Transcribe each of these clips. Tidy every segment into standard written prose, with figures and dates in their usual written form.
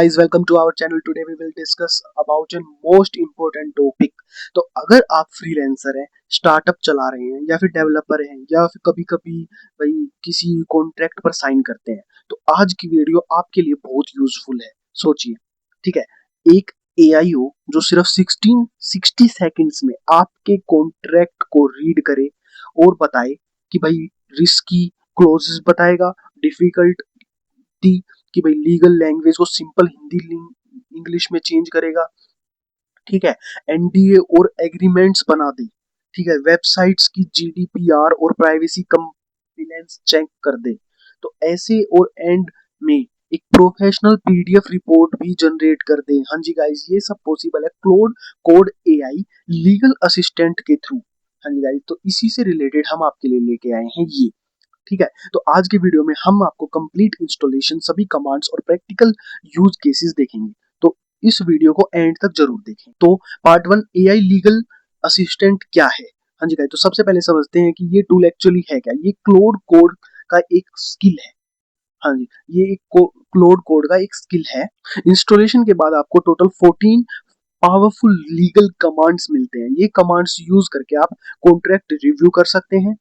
Guys, welcome to our channel. Today we will discuss about a most important topic. तो अगर आप freelancer हैं, startup चला रहे हैं या फिर डेवलपर हैं या फिर कभी कभी भाई किसी कॉन्ट्रैक्ट पर साइन करते हैं, तो आज की वीडियो आपके लिए बहुत यूजफुल है। सोचिए, ठीक है, एक एआई हो जो सिर्फ 60 सेकंड्स में आपके कॉन्ट्रैक्ट को रीड करे और बताए कि भाई रिस्की क्लोजेस बताएगा, डिफिकल्ट कि भाई लीगल लैंग्वेज को सिंपल हिंदी इंग्लिश में चेंज करेगा, ठीक है, एनडीए और एग्रीमेंट्स बना दे, ठीक है, वेबसाइट्स की जीडीपीआर और प्राइवेसी कंप्लायंस चेक कर दे। तो ऐसे और एंड में एक प्रोफेशनल पीडीएफ रिपोर्ट भी जनरेट कर दे। हाँ जी गाइस, ये सब पॉसिबल है क्लोड कोड एआई लीगल असिस्टेंट के थ्रू। हाँ जी गाइस, तो इसी से रिलेटेड हम आपके लिए लेके आए हैं ये, ठीक है। तो आज के वीडियो में हम आपको कंप्लीट इंस्टॉलेशन, सभी कमांड्स और प्रैक्टिकल यूज केसेस देखेंगे। तो इस वीडियो को एंड तक जरूर देखें। तो पार्ट 1, एआई लीगल असिस्टेंट क्या है। हाँ जी गाइस, तो सबसे पहले समझते हैं कि ये टूल एक्चुअली है क्या। ये क्लोड कोड का एक स्किल है। हाँ जी, ये एक क्लोड कोड का एक स्किल है। इंस्टॉलेशन के बाद आपको टोटल 14 पावरफुल लीगल कमांड्स मिलते हैं। ये कमांड्स यूज करके आप कॉन्ट्रैक्ट रिव्यू कर सकते हैं,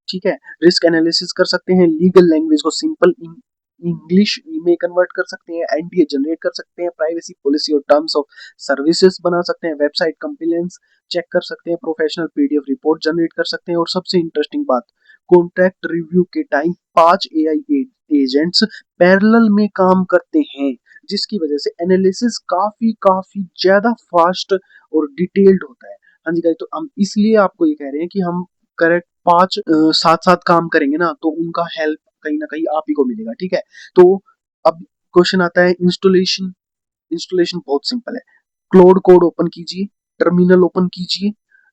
ठीक है, रिस्क एनालिसिस कर सकते हैं, लीगल लैंग्वेज को सिंपल इंग्लिश में कन्वर्ट कर सकते हैं, एनडीए जनरेट कर सकते हैं, प्राइवेसी पॉलिसी और टर्म्स ऑफ सर्विसेज बना सकते हैं, वेबसाइट कंप्लायंस चेक कर सकते हैं, प्रोफेशनल पीडीएफ रिपोर्ट जनरेट कर सकते हैं, और सबसे इंटरेस्टिंग बात, कॉन्ट्रैक्ट रिव्यू के टाइम 5 एआई एजेंट्स पैरेलल में काम करते हैं, जिसकी वजह से एनालिसिस काफी काफी ज्यादा फास्ट और डिटेल्ड होता है। हाँ जी गाइस, तो हम इसलिए आपको ये कह रहे हैं कि हम करेक्ट 5 साथ साथ काम करेंगे ना, तो उनका हेल्प कहीं ना कहीं आप ही को मिलेगा, ठीक है। तो अब क्वेश्चन आता है इंस्टॉलेशन। इंस्टॉलेशन बहुत सिंपल है। क्लोड कोड ओपन कीजिए, टर्मिनल ओपन कीजिए,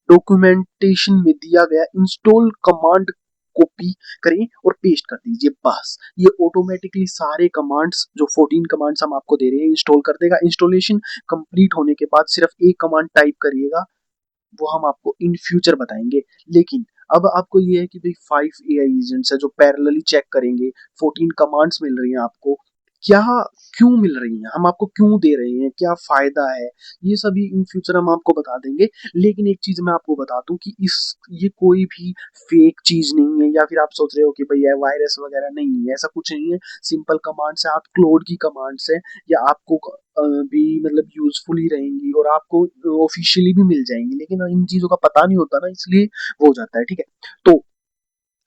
डॉक्यूमेंटेशन में दिया गया इंस्टॉल कमांड कॉपी करें और पेस्ट कर दीजिए। बस ये ऑटोमेटिकली सारे कमांड्स, जो 14 कमांड्स हम आपको दे रहे हैं, इंस्टॉल कर देगा। इंस्टॉलेशन कंप्लीट होने के बाद सिर्फ एक कमांड टाइप करिएगा, वो हम आपको इन फ्यूचर बताएंगे। लेकिन अब आपको ये है कि भाई 5 एआई एजेंट्स है जो पैरेलली चेक करेंगे, 14 कमांड्स मिल रही हैं आपको, क्या क्यों मिल रही हैं, हम आपको क्यों दे रहे हैं, क्या फायदा है, ये सभी इन फ्यूचर हम आपको बता देंगे। लेकिन एक चीज मैं आपको बता दूं कि इस ये कोई भी फेक चीज नहीं है, या फिर आप सोच रहे हो कि भाई ये वायरस वगैरह नहीं है, ऐसा कुछ नहीं है। सिंपल कमांड्स है, आप क्लोड की कमांड्स है, या आपको भी मतलब यूजफुल ही रहेंगी और आपको ऑफिशियली भी मिल जाएंगी। लेकिन इन चीजों का पता नहीं होता ना, इसलिए वो हो जाता है, ठीक है। तो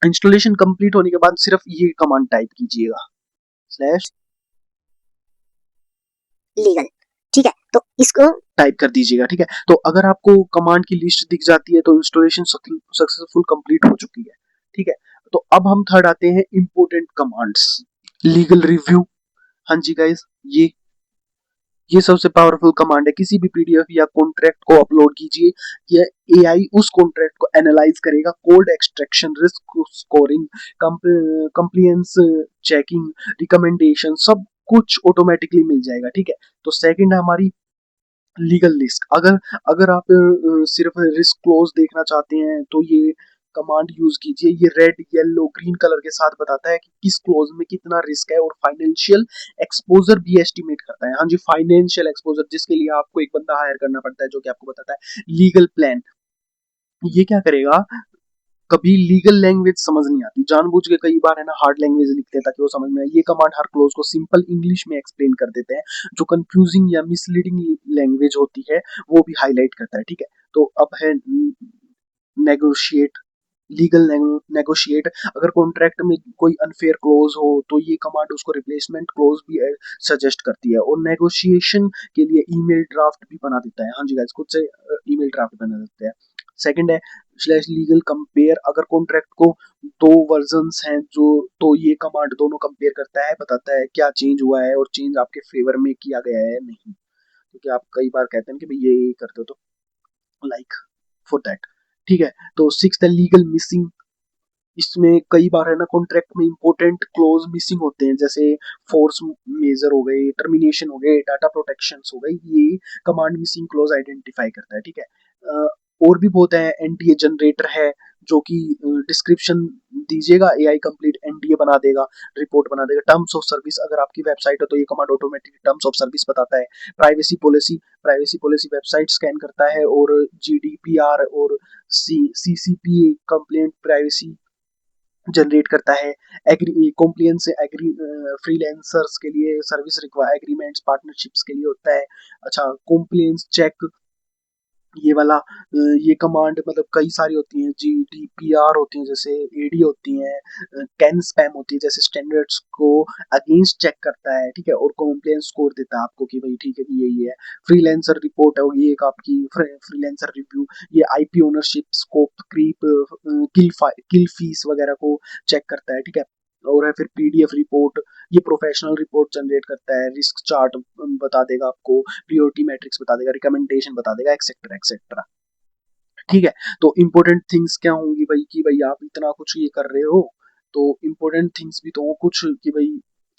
इंस्टॉलेशन कंप्लीट होने के बाद सिर्फ ये कमांड टाइप कीजिएगा, स्लैश लीगल, ठीक है, तो इसको टाइप कर दीजिएगा, ठीक है। तो अगर आपको कमांड की लिस्ट दिख जाती है तो इंस्टॉलेशन सक्सेसफुल कंप्लीट हो चुकी है, ठीक है। तो अब हम थर्ड आते हैं इंपोर्टेंट कमांड्स, लीगल रिव्यू। हाँ जी गाइस, ये सबसे पावरफुल कमांड है। किसी भी पीडीएफ या कॉन्ट्रैक्ट को अपलोड कीजिए, ये एआई उस कॉन्ट्रैक्ट को एनालाइज करेगा, code extraction, risk scoring, compliance checking, recommendation, सब कुछ ऑटोमेटिकली मिल जाएगा, ठीक है। तो सेकंड है हमारी लीगल रिस्क। अगर अगर आप सिर्फ रिस्क क्लोज देखना चाहते हैं तो ये कमांड यूज कीजिए। ये रेड येलो ग्रीन कलर के साथ बताता है कि किस क्लोज में कितना रिस्क है, और फाइनेंशियल एक्सपोजर भी एस्टिमेट करता है। हाँ जी, फाइनेंशियल एक्सपोजर, जिसके लिए आपको एक बंदा हायर करना पड़ता है जो कि आपको बताता है लीगल प्लान। ये क्या करेगा, कभी लीगल लैंग्वेज समझ नहीं आती, जानबूझ के कई बार है ना हार्ड लैंग्वेज लिखते हैं ताकि वो समझ में आए। ये कमांड हर क्लोज को सिंपल इंग्लिश में एक्सप्लेन कर देते हैं, जो कंफ्यूजिंग या मिसलीडिंग लैंग्वेज होती है वो भी हाईलाइट करता है, ठीक है। तो अब है नेगोशिएट, लीगल नेगोशिएट। अगर कॉन्ट्रैक्ट में कोई अनफेयर क्लोज हो तो ये कमांड उसको रिप्लेसमेंट क्लोज भी सजेस्ट करती है, और नेगोशिएशन के लिए ईमेल ड्राफ्ट भी बना देता है। हाँ जी गाइस, खुद से ईमेल ड्राफ्ट बना देते हैं। सेकंड है स्लैश लीगल कंपेयर। अगर कॉन्ट्रैक्ट को दो वर्जन्स हैं जो, तो ये कमांड दोनों कंपेयर करता है, बताता है क्या चेंज हुआ है और चेंज आपके फेवर में किया गया है नहीं, क्योंकि आप कई बार कहते हैं कि भाई ये कर दो, तो लाइक फॉर दैट, ठीक है। तो सिक्स है लीगल मिसिंग। इसमें कई बार है ना कॉन्ट्रैक्ट में इंपॉर्टेंट क्लोज मिसिंग होते हैं, जैसे फोर्स मेजर हो गए, टर्मिनेशन हो गए, डाटा प्रोटेक्शन हो गई, ये कमांड मिसिंग क्लोज आइडेंटिफाई करता है, ठीक है। और भी बहुत है, एनडीए जनरेटर है, जो कि डिस्क्रिप्शन दीजिएगा, एआई कंप्लीट एनडीए बना देगा, रिपोर्ट बना देगा। टर्म्स ऑफ सर्विस, अगर आपकी वेबसाइट है तो ये command automatic terms of service बताता है। प्राइवेसी पॉलिसी वेबसाइट स्कैन करता है और जीडीपीआर और सीसीपी कंप्लेंट प्राइवेसी जनरेट करता है। एग्री कॉम्प्लियंस से एग्री फ्रीलांसर्स के लिए सर्विस रिक्वायर एग्रीमेंट्स पार्टनरशिप्स के लिए होता है। अच्छा, कॉम्प्लियंस चेक, ये वाला ये कमांड मतलब कई सारी होती हैं, जीडीपीआर होती हैं जैसे एडी होती हैं, कैन स्पैम होती है जैसे स्टैंडर्ड्स को अगेंस्ट चेक करता है, ठीक है, और कॉम्प्लेंस स्कोर देता है आपको कि भाई ठीक है कि यही है। फ्रीलांसर रिपोर्ट है, ये एक आपकी फ्रीलांसर रिव्यू, ये आईपी ओनरशिप स्कोप क्रीप किल फीस वगैरह को चेक करता है, ठीक है। और है फिर पीडीएफ रिपोर्ट, ये प्रोफेशनल रिपोर्ट जनरेट करता है, रिस्क चार्ट बता देगा आपको, प्रियोरिटी मैट्रिक्स बता देगा, रिकमेंडेशन बता देगा, एक्सेट्रा एक्सेट्रा, ठीक है। तो इम्पोर्टेंट थिंग्स क्या होंगी भाई कि भाई आप इतना कुछ ये कर रहे हो, तो इम्पोर्टेंट थिंग्स भी तो हो कुछ कि भाई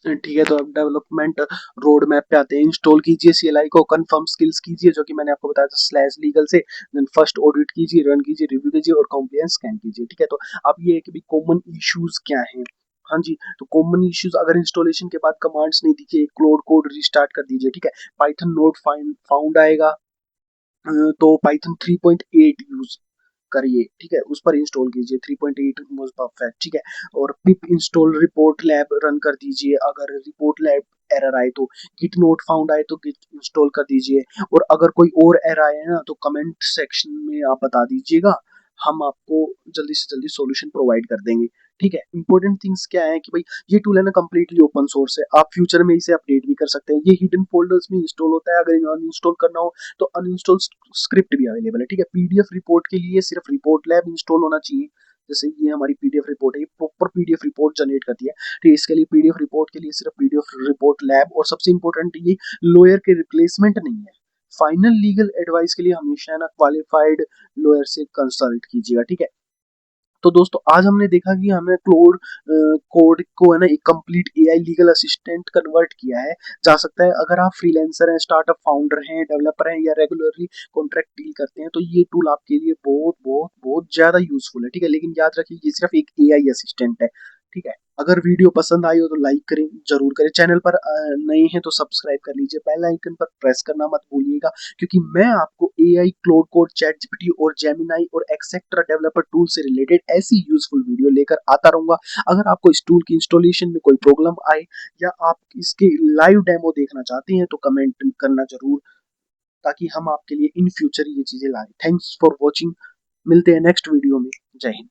ठीक है। तो अब डेवलपमेंट रोड मैप पे आते हैं। इंस्टॉल कीजिए सीएलआई को, कंफर्म स्किल्स कीजिए जो कि मैंने आपको बताया था स्लैश लीगल से, देन फर्स्ट ऑडिट कीजिए, रन कीजिए, रिव्यू कीजिए और कॉम्प्लियंस स्कैन कीजिए, ठीक है। तो अब ये है कि भाई कॉमन इश्यूज क्या हैं। हाँ जी, तो कॉमन इश्यूज, अगर इंस्टॉलेशन के बाद कमांड्स नहीं दिखे, क्लोड कोड रिस्टार्ट कर दीजिए, ठीक है। पाइथन नोट फाउंड आएगा, तो पाइथन 3.8 यूज करिए, ठीक है, उस पर इंस्टॉल कीजिए 3.8 मोस्ट परफेक्ट, ठीक है। और पिप इंस्टॉल रिपोर्ट लैब रन कर दीजिए, अगर रिपोर्ट लैब एरर आए तो, गिट नोट फाउंड आए तो गिट इंस्टॉल कर दीजिए, और अगर कोई और एरर आए ना तो कमेंट सेक्शन में आप बता दीजिएगा, हम आपको जल्दी से जल्दी सॉल्यूशन प्रोवाइड कर देंगे, ठीक है। इंपॉर्टेंट थिंग्स क्या है कि भाई ये टूल है ना कम्प्लीटली ओपन सोर्स है, आप फ्यूचर में इसे अपडेट भी कर सकते हैं, ये हिडन फोल्डर्स में इंस्टॉल होता है, अगर अनइंस्टॉल करना हो तो अनइंस्टॉल स्क्रिप्ट भी अवेलेबल है, ठीक है। पीडीएफ रिपोर्ट के लिए सिर्फ रिपोर्ट लैब इंस्टॉल होना चाहिए, जैसे ये हमारी पीडीएफ रिपोर्ट है, ये प्रॉपर पीडीएफ रिपोर्ट जनरेट करती है, ठीक है। इसके लिए पीडीएफ रिपोर्ट के लिए सिर्फ पीडीएफ रिपोर्ट लैब, और सबसे इंपॉर्टेंट ये लॉयर के रिप्लेसमेंट नहीं है। फाइनल लीगल एडवाइस के लिए हमेशा ना क्वालिफाइड लॉयर से कंसल्ट कीजिएगा, ठीक है। तो दोस्तों आज हमने देखा कि हमें क्लोड कोड को है ना एक complete AI legal assistant convert किया है जा सकता है। अगर आप फ्रीलांसर हैं, स्टार्टअप फाउंडर हैं, डेवलपर हैं या रेगुलरली कॉन्ट्रैक्ट डील करते हैं तो ये टूल आपके लिए बहुत बहुत बहुत ज्यादा यूजफुल है, ठीक है। लेकिन याद रखिए ये सिर्फ एक एआई असिस्टेंट है, ठीक है। अगर वीडियो पसंद आई हो तो लाइक करें, जरूर करें, चैनल पर नए हैं तो सब्सक्राइब कर लीजिए, बेल आइकन पर प्रेस करना मत भूलिएगा, क्योंकि मैं आपको एआई, क्लोड कोड, चैट जीपीटी और जेमिनाई और एक्सेट्रा डेवलपर टूल से रिलेटेड ऐसी यूजफुल वीडियो लेकर आता रहूंगा। अगर आपको इस टूल की इंस्टॉलेशन में कोई प्रॉब्लम आए या आप इसके लाइव डेमो देखना चाहते हैं तो कमेंट करना जरूर, ताकि हम आपके लिए इन फ्यूचर ये चीजें लाएं। थैंक्स फॉर वॉचिंग, मिलते हैं नेक्स्ट वीडियो में। जय हिंद।